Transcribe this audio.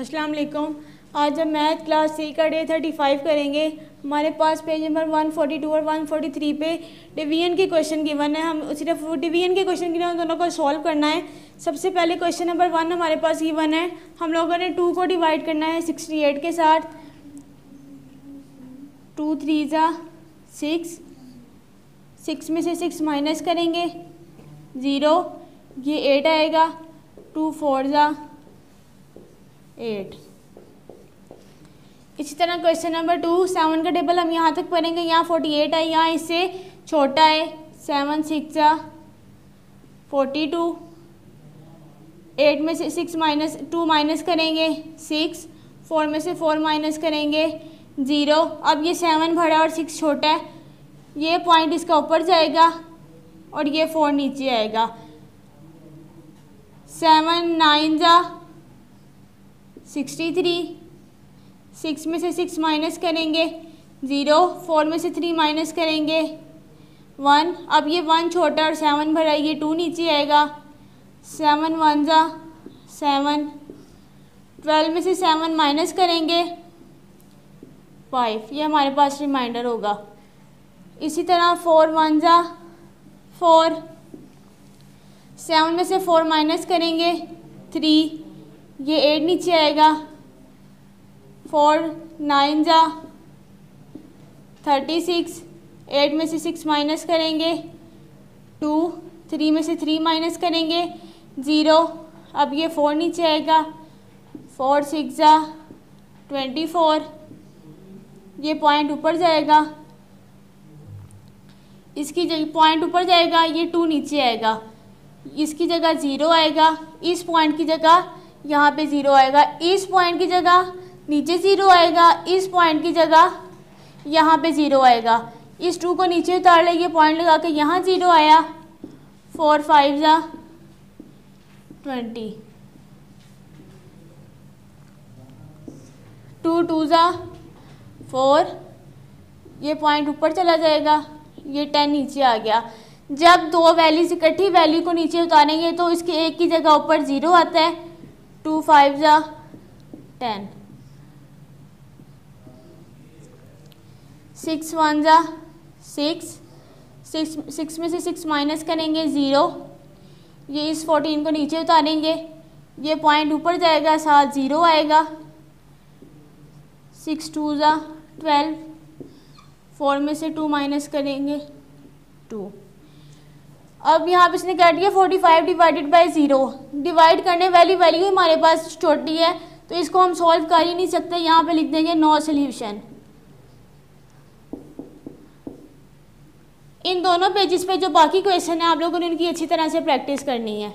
अस्सलाम वालेकुम। आज हम मैथ क्लास 3 का डे 35 करेंगे। हमारे पास पेज नंबर 142 और 143 पे डिवीजन के क्वेश्चन गिवन है। हम सिर्फ डिवीजन के क्वेश्चन गिवन दोनों को सॉल्व करना है। सबसे पहले क्वेश्चन नंबर 1 हमारे पास गिवन है। हम लोगों ने 2 को डिवाइड करना है 68 के साथ। 2 3 जा 6 में से 6 माइनस करेंगे 0, ये 8 आएगा। 2 4 जा 8। इसी तरह क्वेश्चन नंबर 2 7 का टेबल हम यहाँ तक पढ़ेंगे। यहाँ 48 है, यहाँ इससे छोटा है। 7 6 जा 42। 8 में से 2 माइनस करेंगे 6। 4 में से 4 माइनस करेंगे 0। अब ये 7 बड़ा और 6 छोटा है, ये पॉइंट इसका ऊपर जाएगा और ये 4 नीचे आएगा। 7 9 जा 63। 6 में से 6 माइनस करेंगे 0। 4 में से 3 माइनस करेंगे 1। अब ये 1 छोटा और 7 भरा, ये 2 नीचे आएगा। 7 1 जा 7। 12 में से 7 माइनस करेंगे 5, ये हमारे पास रिमाइंडर होगा। इसी तरह 4 1 जा 4। 7 में से 4 माइनस करेंगे 3, ये 8 नीचे आएगा। 4 9 जा 36। 8 में से 6 माइनस करेंगे 2। 3 में से 3 माइनस करेंगे 0। अब ये 4 नीचे आएगा। 4 6 जा 24, ये पॉइंट ऊपर जाएगा। इसकी जगह पॉइंट ऊपर जाएगा, ये 2 नीचे आएगा। इसकी जगह 0 आएगा। इस पॉइंट की जगह यहाँ पे 0 आएगा। इस पॉइंट की जगह नीचे 0 आएगा। इस पॉइंट की जगह यहाँ पे 0 आएगा। इस 2 को नीचे उतार ले, ये पॉइंट लगा के यहाँ 0 आया। 4 5 जा 20। 2 2 जा 4, ये पॉइंट ऊपर चला जाएगा, ये 10 नीचे आ गया। जब दो वैल्यूज इकट्ठी वैल्यू को नीचे उतारेंगे तो इसके एक की जगह ऊपर 0 आता है। 2 5 जा 10। 6 1 जा 6 में से 6 माइनस करेंगे 0, ये इस 14 को नीचे उतारेंगे, ये पॉइंट ऊपर जाएगा, साथ 0 आएगा। 6 2 जा 12। 4 में से 2 माइनस करेंगे 2। अब यहाँ पे इसने क्या दिया 45 डिवाइडेड बाई 0। डिवाइड करने वाली वैल्यू हमारे पास छोटी है तो इसको हम सॉल्व कर ही नहीं सकते। यहाँ पे लिख देंगे नो सॉल्यूशन। इन दोनों पेजेस पे जो बाकी क्वेश्चन है आप लोगों ने उनकी अच्छी तरह से प्रैक्टिस करनी है।